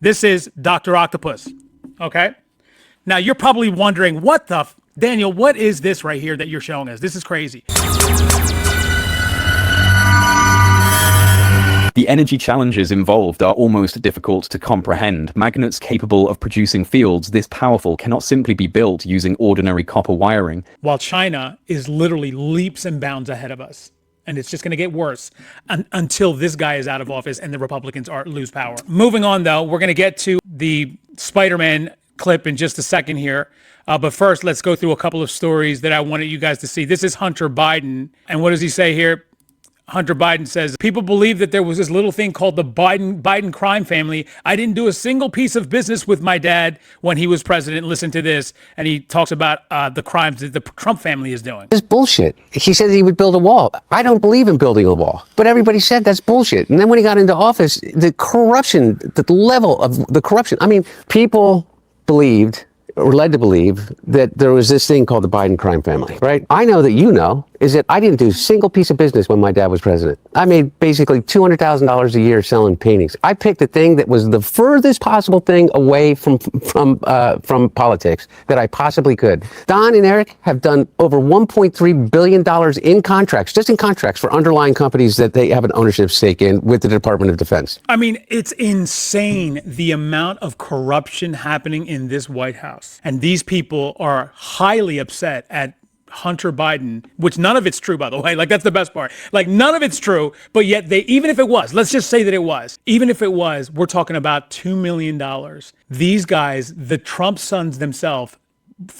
This is Dr. Octopus. Okay. Now you're probably wondering, Daniel, what is this right here that you're showing us? This is crazy. The energy challenges involved are almost difficult to comprehend. Magnets capable of producing fields this powerful cannot simply be built using ordinary copper wiring. While China is literally leaps and bounds ahead of us. And it's just going to get worse until this guy is out of office and the Republicans lose power. Moving on, though, we're going to get to the Spider-Man clip in just a second here. But first, let's go through a couple of stories that I wanted you guys to see. This is Hunter Biden. And what does he say here? Hunter Biden says, people believe that there was this little thing called the Biden crime family. I didn't do a single piece of business with my dad when he was president. Listen to this. And he talks about the crimes that the Trump family is doing. It's bullshit. He said he would build a wall. I don't believe in building a wall. But everybody said that's bullshit. And then when he got into office, the corruption, the level of the corruption. I mean, people believed or led to believe that there was this thing called the Biden crime family, right? I know that is that I didn't do a single piece of business when my dad was president. I made basically $200,000 a year selling paintings. I picked the thing that was the furthest possible thing away from politics that I possibly could. Don and Eric have done over $1.3 billion in contracts, just in contracts for underlying companies that they have an ownership stake in with the Department of Defense. I mean, it's insane the amount of corruption happening in this White House. And these people are highly upset at Hunter Biden, which none of it's true, by the way. Like, that's the best part. Like, none of it's true, but yet even if it was, let's just say that it was, even if it was, we're talking about $2 million. These guys, the Trump sons themselves,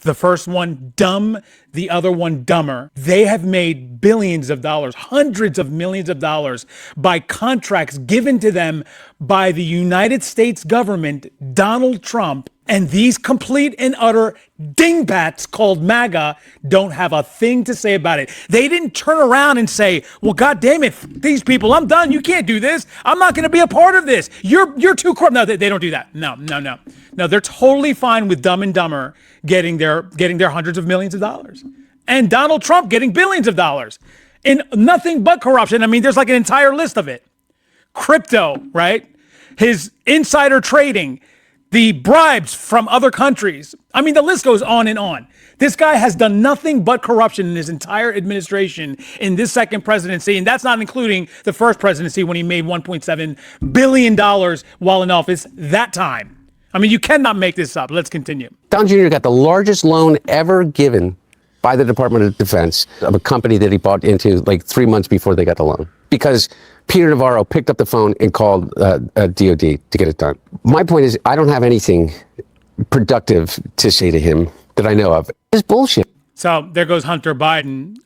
the first one dumb, the other one dumber. They have made billions of dollars, hundreds of millions of dollars by contracts given to them by the United States government, Donald Trump. And these complete and utter dingbats called MAGA don't have a thing to say about it. They didn't turn around and say, well, God damn it, these people, I'm done. You can't do this. I'm not going to be a part of this. You're too corrupt. No, they don't do that. No. No, they're totally fine with Dumb and Dumber getting their hundreds of millions of dollars. And Donald Trump getting billions of dollars in nothing but corruption. I mean, there's like an entire list of it. Crypto, right? His insider trading, the bribes from other countries. I mean, the list goes on and on. This guy has done nothing but corruption in his entire administration in this second presidency. And that's not including the first presidency when he made $1.7 billion while in office that time. I mean, you cannot make this up. Let's continue. Don Jr. got the largest loan ever given by the Department of Defense of a company that he bought into like 3 months before they got the loan, because Peter Navarro picked up the phone and called DOD to get it done. My point is, I don't have anything productive to say to him that I know of. It's bullshit. So there goes Hunter Biden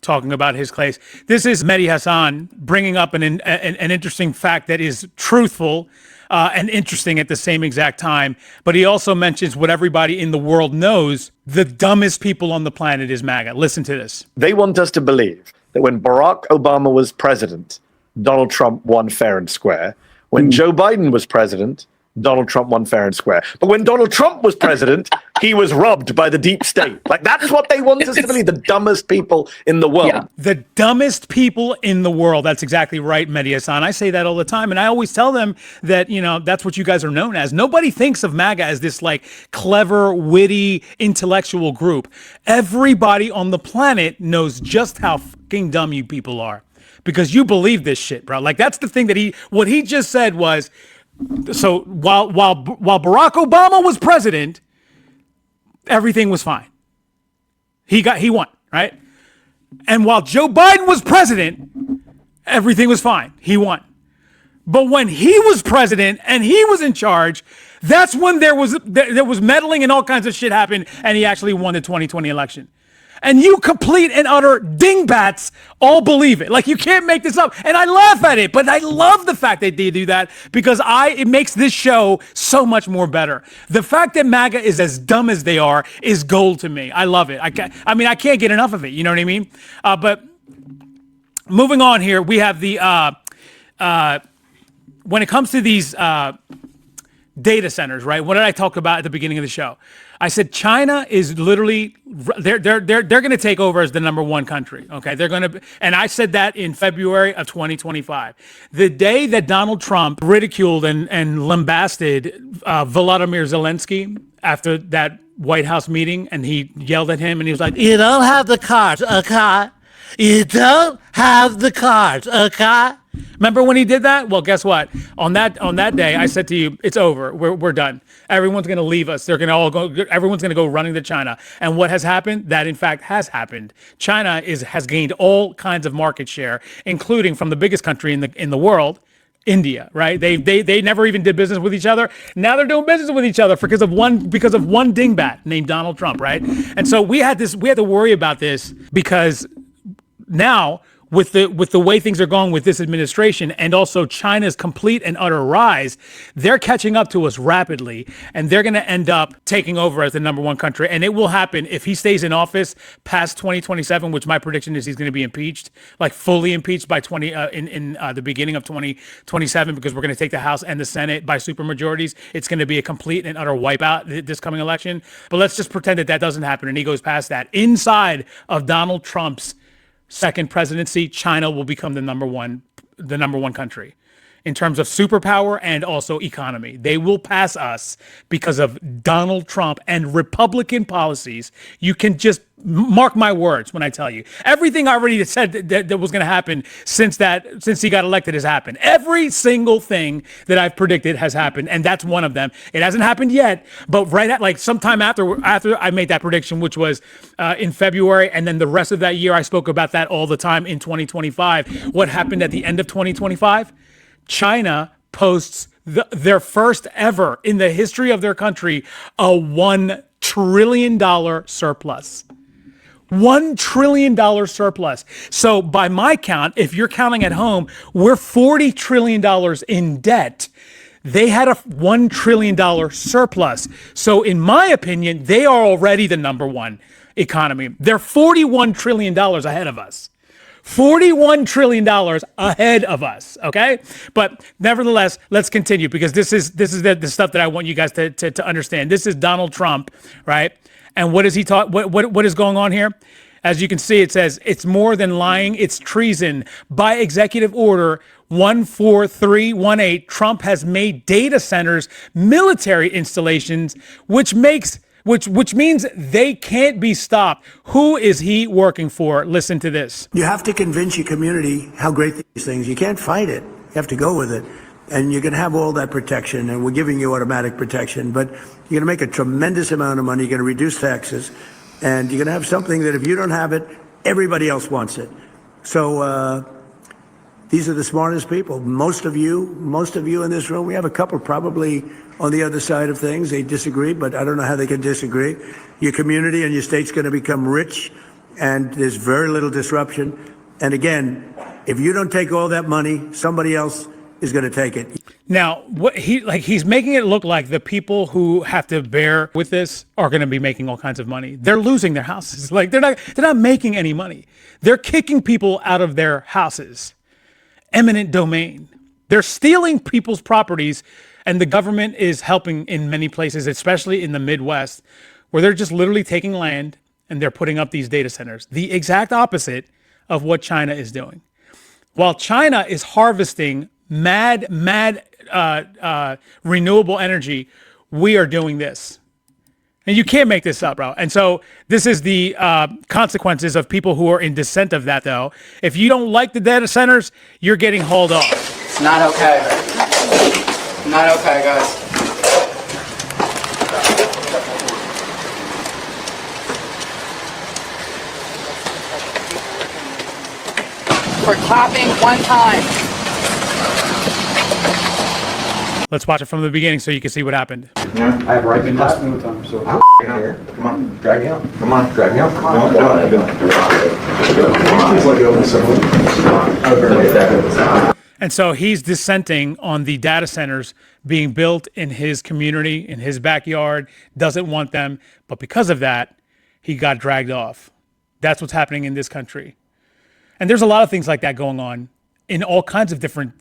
talking about his case. This is Mehdi Hassan bringing up an interesting fact that is truthful and interesting at the same exact time. But he also mentions what everybody in the world knows: the dumbest people on the planet is MAGA. Listen to this. They want us to believe that when Barack Obama was president, Donald Trump won fair and square. When Joe Biden was president, Donald Trump won fair and square. But when Donald Trump was president, he was robbed by the deep state. Like, that's what they want us to believe, the dumbest people in the world. Yeah. The dumbest people in the world. That's exactly right, Mehdi Hassan. I say that all the time. And I always tell them that, that's what you guys are known as. Nobody thinks of MAGA as this like clever, witty, intellectual group. Everybody on the planet knows just how fucking dumb you people are, because you believe this shit, bro. Like, that's the thing that what he just said was, so while Barack Obama was president, everything was fine. He won, right? And while Joe Biden was president, everything was fine. He won. But when he was president and he was in charge, that's when there was meddling and all kinds of shit happened, and he actually won the 2020 election. And you complete and utter dingbats all believe it. Like, you can't make this up. And I laugh at it, but I love the fact that they do that, because it makes this show so much more better. The fact that MAGA is as dumb as they are is gold to me. I love it. I can't get enough of it. You know what I mean? But moving on here, we have the when it comes to these data centers, right? What did I talk about at the beginning of the show? I said China is literally they're going to take over as the number one country. Okay, they're going to, and I said that in February of 2025, the day that Donald Trump ridiculed and lambasted Volodymyr Zelensky after that White House meeting, and he yelled at him, and he was like, "You don't have the cards, okay? You don't have the cards, okay?" Remember when he did that? Well, guess what? On that day, I said to you, it's over. We're done. Everyone's going to leave us. They're going to all go. Everyone's going to go running to China. And what has happened? That in fact has happened. China has gained all kinds of market share, including from the biggest country in the world, India. Right? They never even did business with each other. Now they're doing business with each other because of one dingbat named Donald Trump. Right? And so we had to worry about this because now, with the way things are going with this administration and also China's complete and utter rise, they're catching up to us rapidly, and they're going to end up taking over as the number one country. And it will happen if he stays in office past 2027, which my prediction is he's going to be impeached, like fully impeached by the beginning of 2027, because we're going to take the House and the Senate by supermajorities. It's going to be a complete and utter wipeout this coming election. But let's just pretend that doesn't happen and he goes past that. Inside of Donald Trump's second presidency, China will become the number one country in terms of superpower and also economy. They will pass us because of Donald Trump and Republican policies. You can just mark my words when I tell you everything I already said that was going to happen since he got elected has happened. Every single thing that I've predicted has happened, and that's one of them. It hasn't happened yet, but right at like sometime after I made that prediction, which was in February, and then the rest of that year I spoke about that all the time in 2025. What happened at the end of 2025? China posts their first ever in the history of their country a $1 trillion surplus. $1 trillion surplus. So by my count, if you're counting at home, we're $40 trillion in debt. They had a $1 trillion surplus. So in my opinion, they are already the number one economy. They're $41 trillion ahead of us. $41 trillion ahead of us, okay? But nevertheless, let's continue, because this is the stuff that I want you guys to understand. This is Donald Trump, right? And what is he taught? What is going on here? As you can see, it says it's more than lying, it's treason. By executive order 14318, Trump has made data centers military installations, which means they can't be stopped. Who is he working for? Listen to this. You have to convince your community how great these things. You can't fight it. You have to go with it. And you're going to have all that protection, and we're giving you automatic protection, but you're going to make a tremendous amount of money. You're going to reduce taxes, and you're going to have something that if you don't have it, everybody else wants it. So these are the smartest people. Most of you in this room, we have a couple probably on the other side of things. They disagree, but I don't know how they can disagree. Your community and your state's going to become rich, and there's very little disruption. And again, if you don't take all that money, somebody else is going to take it. Now, he's making it look like the people who have to bear with this are going to be making all kinds of money. They're losing their houses. Like they're not making any money. They're kicking people out of their houses. Eminent domain. They're stealing people's properties, and the government is helping in many places, especially in the Midwest, where they're just literally taking land and they're putting up these data centers. The exact opposite of what China is doing. While China is harvesting mad renewable energy, we are doing this. And you can't make this up, bro. And so this is the consequences of people who are in dissent of that, though. If you don't like the data centers, you're getting hauled off. It's not okay. Not okay, guys. For clapping one time. Let's watch it from the beginning so you can see what happened. I have right to clap. So I don't care. Come on, drag me out. Come on, drag me out. Come on, do it. And so he's dissenting on the data centers being built in his community, in his backyard, doesn't want them. But because of that, he got dragged off. That's what's happening in this country. And there's a lot of things like that going on in all kinds of different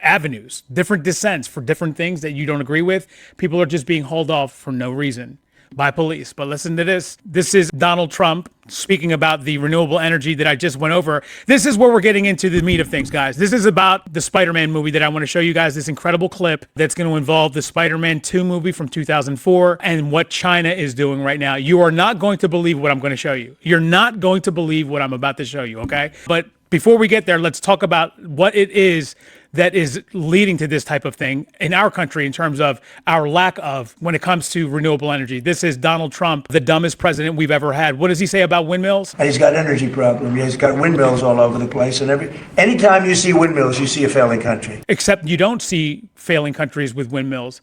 avenues, different dissents for different things that you don't agree with. People are just being hauled off for no reason by police. But listen to this. This is Donald Trump speaking about the renewable energy that I just went over. This is where we're getting into the meat of things, guys. This is about the Spider-Man movie that I want to show you guys, this incredible clip that's going to involve the Spider-Man 2 movie from 2004 and what China is doing right now. You are not going to believe what I'm going to show you. You're not going to believe what I'm about to show you, okay? But before we get there, let's talk about what it is that is leading to this type of thing in our country in terms of our lack of when it comes to renewable energy. This is Donald Trump, the dumbest president we've ever had. What does he say about windmills? And he's got energy problem. He's got windmills all over the place. And anytime you see windmills, you see a failing country. Except you don't see failing countries with windmills.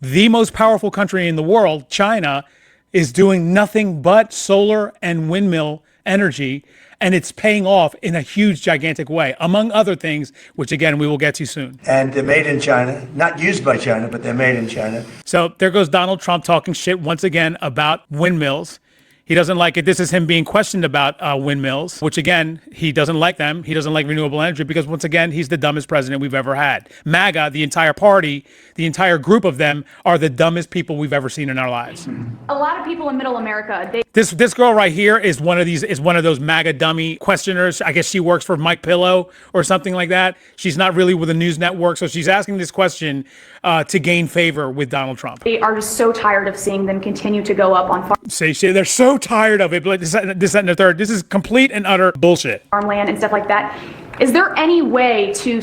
The most powerful country in the world, China, is doing nothing but solar and windmill energy, and it's paying off in a huge, gigantic way, among other things, which again, we will get to soon. And they're made in China, not used by China, but they're made in China. So there goes Donald Trump talking shit once again about windmills. He doesn't like it. This is him being questioned about windmills, which again, he doesn't like them. He doesn't like renewable energy because once again, he's the dumbest president we've ever had. MAGA, the entire party, the entire group of them are the dumbest people we've ever seen in our lives. A lot of people in middle America, This girl right here is one of those MAGA dummy questioners. I guess she works for Mike Pillow or something like that. She's not really with a news network, so she's asking this question to gain favor with Donald Trump. they are just so tired of seeing them continue to go up on They're so tired of it, but this, that, and the third. This is complete and utter bullshit. farmland and stuff like that. Is there any way to,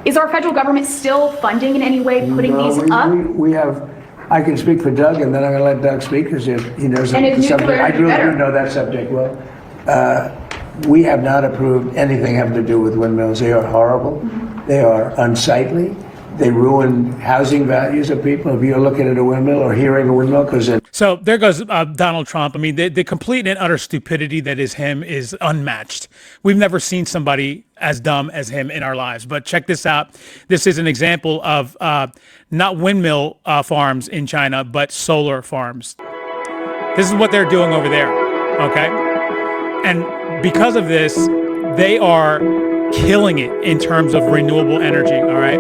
is our federal government still funding in any way, putting these up? We have, I can speak for Doug, and then I'm going to let Doug speak because he knows And the is subject. nuclear I really better? do know that subject well. We have not approved anything having to do with windmills. They are horrible. They are unsightly. They ruin housing values of people. If you're looking at a windmill or hearing a windmill, because So there goes Donald Trump. I mean, the complete and utter stupidity that is him is unmatched. We've never seen somebody as dumb as him in our lives. But check this out. This is an example of not windmill farms in China, but solar farms. This is what they're doing over there, okay? And because of this, they are killing it in terms of renewable energy, all right?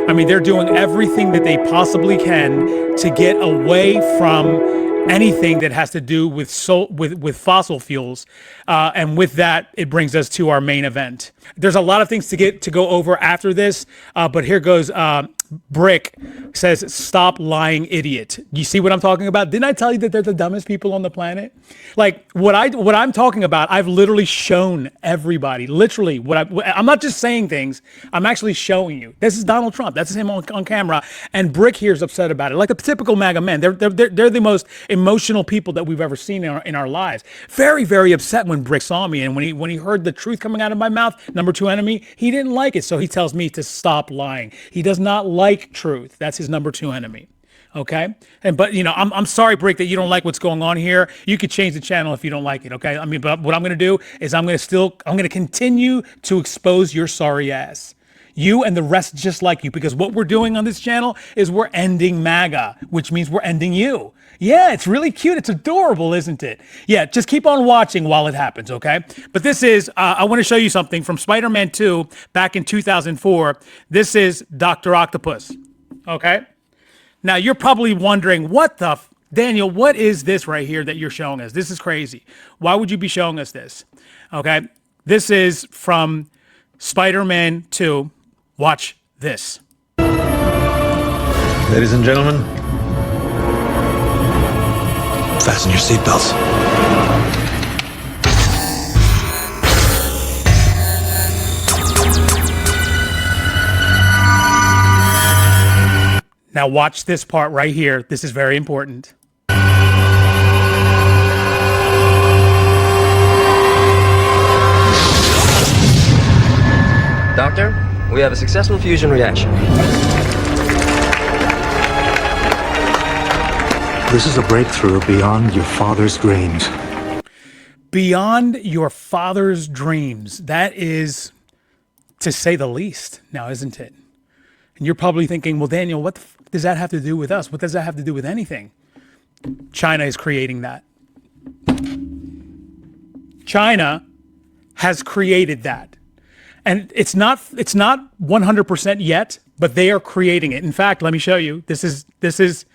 I mean, they're doing everything that they possibly can to get away from anything that has to do with with fossil fuels. And with that, it brings us to our main event. There's a lot of things to go over after this, but here goes Brick says, "Stop lying, idiot." You see what I'm talking about? Didn't I tell you that they're the dumbest people on the planet? Like what I'm talking about, I've literally shown everybody. Literally, I'm not just saying things. I'm actually showing you. This is Donald Trump. That's him on camera. And Brick here is upset about it. Like a typical MAGA man. They're the most emotional people that we've ever seen in our lives. Very, very upset when Brick saw me, and when he heard the truth coming out of my mouth, number two enemy, he didn't like it. So he tells me to stop lying. He does not like truth. That's his number two enemy. Okay. But I'm sorry, Brick, that you don't like what's going on here. You could change the channel if you don't like it. Okay. I mean, but what I'm going to do is I'm going to continue to expose your sorry ass. You and the rest just like you, because what we're doing on this channel is we're ending MAGA, which means we're ending you. Yeah, it's really cute. It's adorable, isn't it? Yeah, just keep on watching while it happens, okay? But this is, I want to show you something from Spider-Man 2 back in 2004. This is Dr. Octopus, okay? Now, you're probably wondering, Daniel, what is this right here that you're showing us? This is crazy. Why would you be showing us this? Okay, this is from Spider-Man 2. Watch this. Ladies and gentlemen, fasten your seatbelts. Now watch this part right here. This is very important. Doctor, we have a successful fusion reaction. This is a breakthrough beyond your father's dreams. Beyond your father's dreams. That is, to say the least, now, isn't it? And you're probably thinking, well, Daniel, what does that have to do with us? What does that have to do with anything? China is creating that. China has created that. And it's not 100% yet, but they are creating it. In fact, let me show you. This is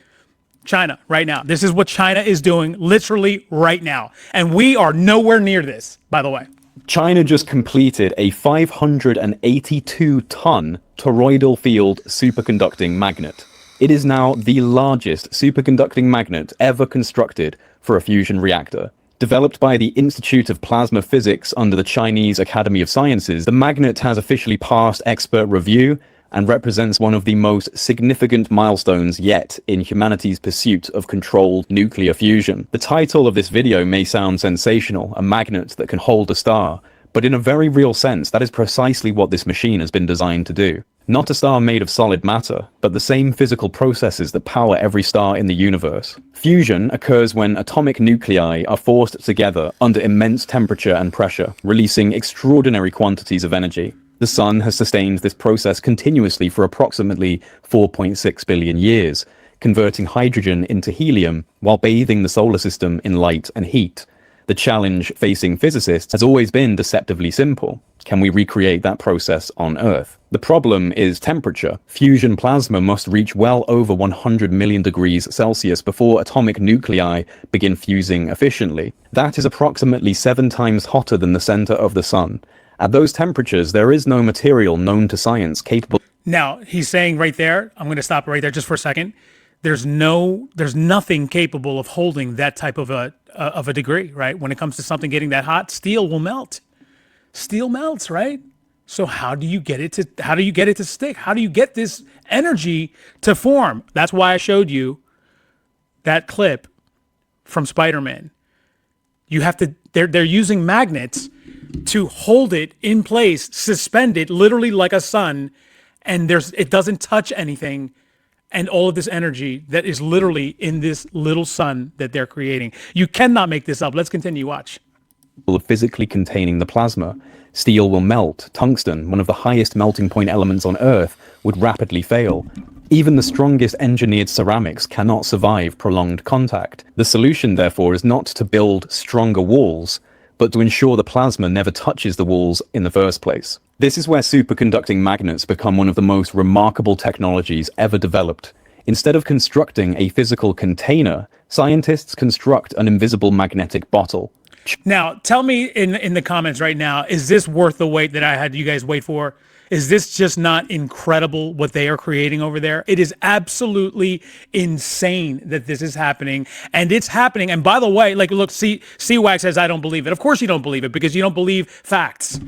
China right now. This is what China is doing literally right now. And we are nowhere near this, by the way. China just completed a 582-ton toroidal field superconducting magnet. It is now the largest superconducting magnet ever constructed for a fusion reactor. Developed by the Institute of Plasma Physics under the Chinese Academy of Sciences, the magnet has officially passed expert review and represents one of the most significant milestones yet in humanity's pursuit of controlled nuclear fusion. The title of this video may sound sensational, a magnet that can hold a star, but in a very real sense, that is precisely what this machine has been designed to do. Not a star made of solid matter, but the same physical processes that power every star in the universe. Fusion occurs when atomic nuclei are forced together under immense temperature and pressure, releasing extraordinary quantities of energy. The sun has sustained this process continuously for approximately 4.6 billion years, converting hydrogen into helium while bathing the solar system in light and heat. The challenge facing physicists has always been deceptively simple. Can we recreate that process on Earth? The problem is temperature. Fusion plasma must reach well over 100 million degrees Celsius before atomic nuclei begin fusing efficiently. That is approximately 7 times hotter than the center of the sun. At those temperatures, there is no material known to science capable. Now, he's saying right there, I'm going to stop right there just for a second. There's nothing capable of holding that type of a degree, right? When it comes to something getting that hot, steel will melt. Steel melts, right? So how do you get it to stick? How do you get this energy to form? That's why I showed you that clip from Spider-Man. You have to, they're using magnets to hold it in place, suspend it literally like a sun, and it doesn't touch anything. And all of this energy that is literally in this little sun that they're creating. You cannot make this up. Let's continue. Watch. Of physically containing the plasma. Steel will melt. Tungsten, one of the highest melting point elements on Earth, would rapidly fail. Even the strongest engineered ceramics cannot survive prolonged contact. The solution, therefore, is not to build stronger walls, but to ensure the plasma never touches the walls in the first place. This is where superconducting magnets become one of the most remarkable technologies ever developed. Instead of constructing a physical container, scientists construct an invisible magnetic bottle. Now, tell me in the comments right now, is this worth the wait that I had you guys wait for? Is this just not incredible what they are creating over there? It is absolutely insane that this is happening, and it's happening. And by the way, like, look, C-Wax says, I don't believe it. Of course you don't believe it, because you don't believe facts.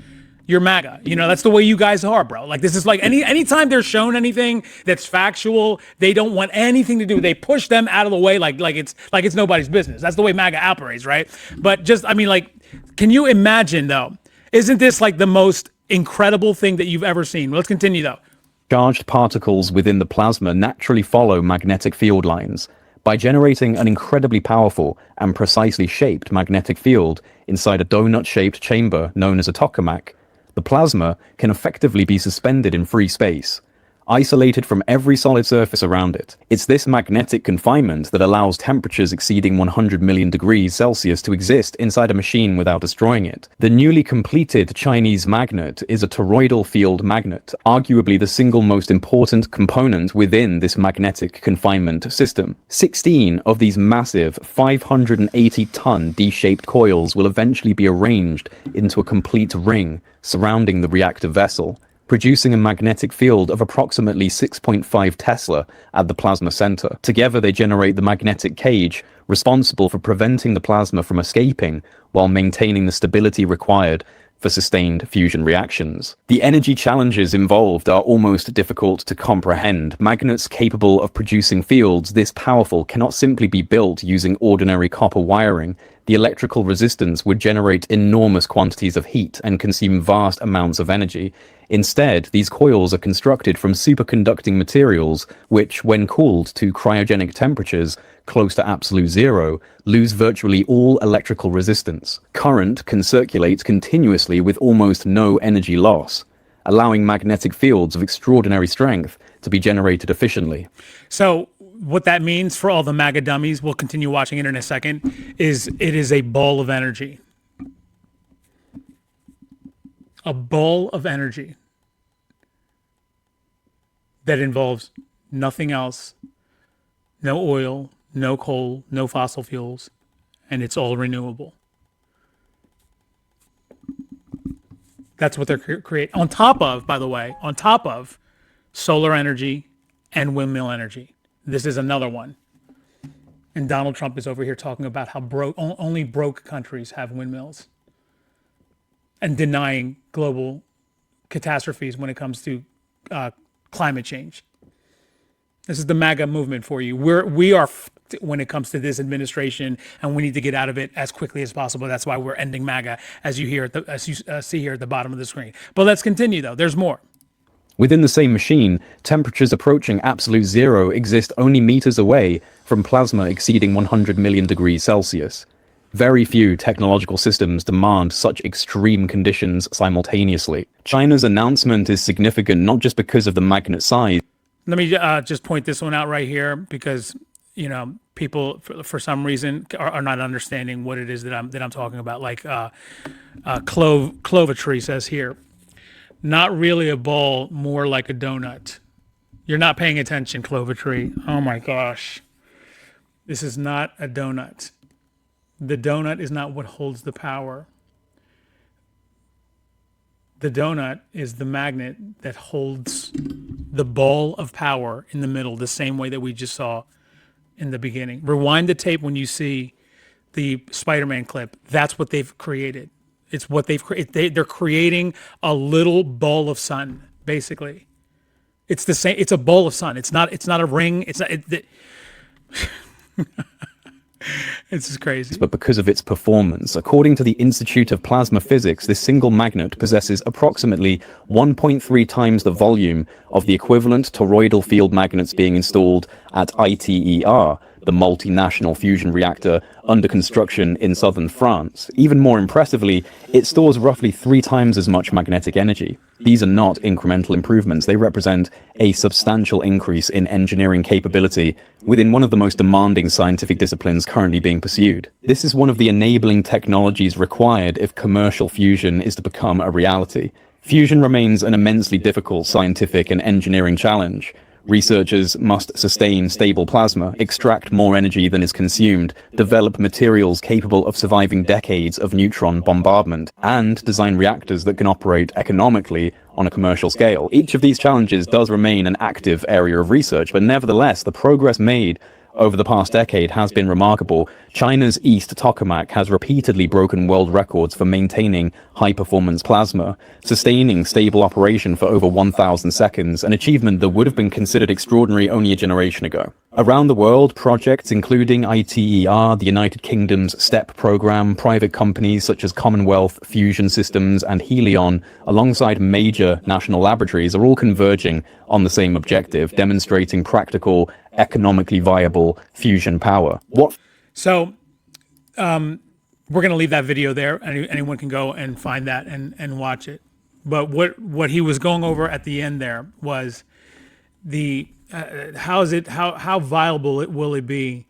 You're MAGA. You know, that's the way you guys are, bro. Like, this is like anytime they're shown anything that's factual, they don't want anything to do. They push them out of the way like it's nobody's business. That's the way MAGA operates, right? But just, I mean, like, can you imagine, though? Isn't this like the most incredible thing that you've ever seen? Let's continue, though. Charged particles within the plasma naturally follow magnetic field lines. By generating an incredibly powerful and precisely shaped magnetic field inside a donut-shaped chamber known as a tokamak, the plasma can effectively be suspended in free space, isolated from every solid surface around it. It's this magnetic confinement that allows temperatures exceeding 100 million degrees Celsius to exist inside a machine without destroying it. The newly completed Chinese magnet is a toroidal field magnet, arguably the single most important component within this magnetic confinement system. 16 of these massive 580-ton D-shaped coils will eventually be arranged into a complete ring surrounding the reactor vessel, producing a magnetic field of approximately 6.5 Tesla at the plasma center. Together they generate the magnetic cage responsible for preventing the plasma from escaping while maintaining the stability required for sustained fusion reactions. The energy challenges involved are almost difficult to comprehend. Magnets capable of producing fields this powerful cannot simply be built using ordinary copper wiring. The electrical resistance would generate enormous quantities of heat and consume vast amounts of energy. Instead, these coils are constructed from superconducting materials which, when cooled to cryogenic temperatures close to absolute zero, lose virtually all electrical resistance. Current can circulate continuously with almost no energy loss, allowing magnetic fields of extraordinary strength to be generated efficiently. So what that means for all the MAGA dummies, we'll continue watching it in a second, is it is a ball of energy. a ball of energy that involves nothing else, no oil, no coal, no fossil fuels, and it's all renewable. That's what they're creating. On top of, by the way, on top of solar energy and windmill energy. This is another one. And Donald Trump is over here talking about how only broke countries have windmills and denying global catastrophes when it comes to climate change. This is the MAGA movement for you. We are when it comes to this administration, and we need to get out of it as quickly as possible. That's why we're ending MAGA, as you see here at the bottom of the screen. But let's continue, though. There's more. Within the same machine, temperatures approaching absolute zero exist only meters away from plasma exceeding 100 million degrees Celsius. Very few technological systems demand such extreme conditions simultaneously. China's announcement is significant not just because of the magnet size. Let me just point this one out right here, because people for some reason are not understanding what it is that I'm talking about. Like Clovetry says here, not really a ball, more like a donut. You're not paying attention, Clovetry. Oh my gosh, this is not a donut. The donut is not what holds the power. The donut is the magnet that holds the ball of power in the middle, the same way that we just saw in the beginning. Rewind the tape when you see the Spider-Man clip. That's what they've created. It's what they've created. They're creating a little ball of sun, basically. It's the same. It's a ball of sun. It's not a ring. It's not. It's just crazy. But because of its performance, according to the Institute of Plasma Physics, this single magnet possesses approximately 1.3 times the volume of the equivalent toroidal field magnets being installed at ITER, the multinational fusion reactor under construction in southern France. Even more impressively, it stores roughly 3 times as much magnetic energy. These are not incremental improvements. They represent a substantial increase in engineering capability within one of the most demanding scientific disciplines currently being pursued. This is one of the enabling technologies required if commercial fusion is to become a reality. Fusion remains an immensely difficult scientific and engineering challenge. Researchers must sustain stable plasma, extract more energy than is consumed, develop materials capable of surviving decades of neutron bombardment, and design reactors that can operate economically on a commercial scale. Each of these challenges does remain an active area of research, but nevertheless, the progress made over the past decade has been remarkable. China's East Tokamak has repeatedly broken world records for maintaining high-performance plasma, sustaining stable operation for over 1,000 seconds, an achievement that would have been considered extraordinary only a generation ago. Around the world, projects including ITER, the United Kingdom's STEP program, private companies such as Commonwealth Fusion Systems and Helion, alongside major national laboratories, are all converging on the same objective, demonstrating practical, economically viable fusion power. So we're going to leave that video there. Anyone can go and find that and watch it. But what he was going over at the end there was the how viable will it be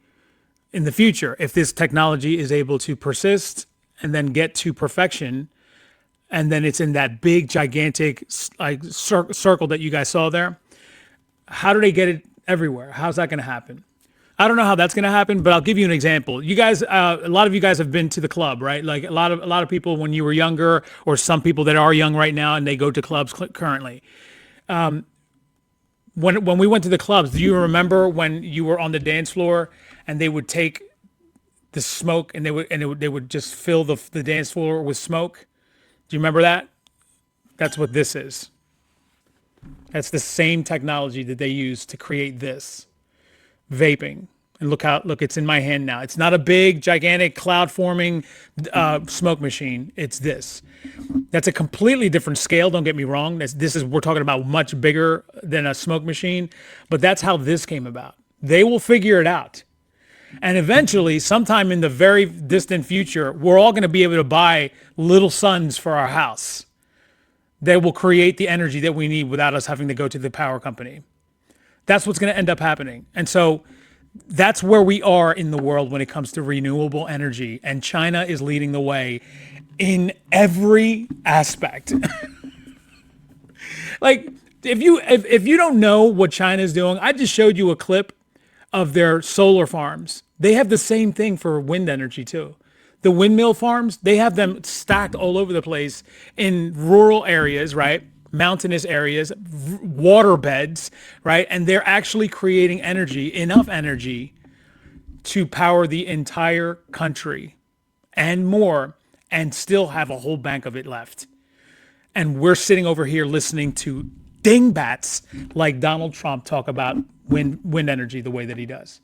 in the future if this technology is able to persist and then get to perfection, and then it's in that big gigantic circle that you guys saw there. How do they get it everywhere? How's that going to happen? I don't know how that's going to happen, but I'll give you an example. You guys, a lot of you guys have been to the club, right? Like a lot of people when you were younger, or some people that are young right now and they go to clubs currently. When we went to the clubs, do you remember when you were on the dance floor and they would take the smoke and they would just fill the dance floor with smoke? Do you remember that? That's what this is. That's the same technology that they use to create this vaping. And look, it's in my hand now. It's not a big, gigantic, cloud-forming smoke machine. It's this. That's a completely different scale. Don't get me wrong. We're talking about much bigger than a smoke machine, but that's how this came about. They will figure it out. And eventually, sometime in the very distant future, we're all going to be able to buy little suns for our house. They will create the energy that we need without us having to go to the power company. That's what's going to end up happening. And so that's where we are in the world when it comes to renewable energy. And China is leading the way. in every aspect. Like, if you don't know what China's doing, I just showed you a clip of their solar farms. They have the same thing for wind energy too. The windmill farms, they have them stacked all over the place in rural areas, right? Mountainous areas, water beds, right? And they're actually creating energy, enough energy to power the entire country and more, and still have a whole bank of it left. And we're sitting over here listening to dingbats like Donald Trump talk about wind energy the way that he does,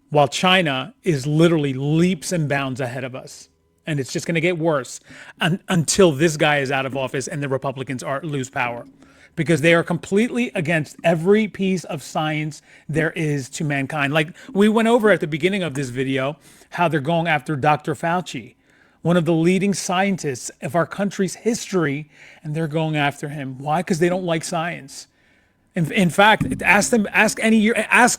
while China is literally leaps and bounds ahead of us. And it's just going to get worse until this guy is out of office and the Republicans lose power, because they are completely against every piece of science there is to mankind. Like we went over at the beginning of this video, how they're going after Dr. Fauci, one of the leading scientists of our country's history, and they're going after him. Why? Because they don't like science. In fact, ask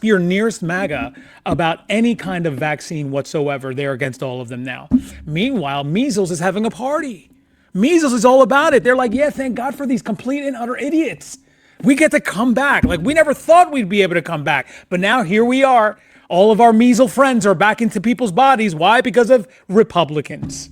your nearest MAGA about any kind of vaccine whatsoever. They're against all of them now. Meanwhile, measles is having a party. Measles is all about it. They're like, yeah, thank God for these complete and utter idiots. We get to come back. Like, we never thought we'd be able to come back. But now here we are. All of our measles friends are back into people's bodies. Why? Because of Republicans.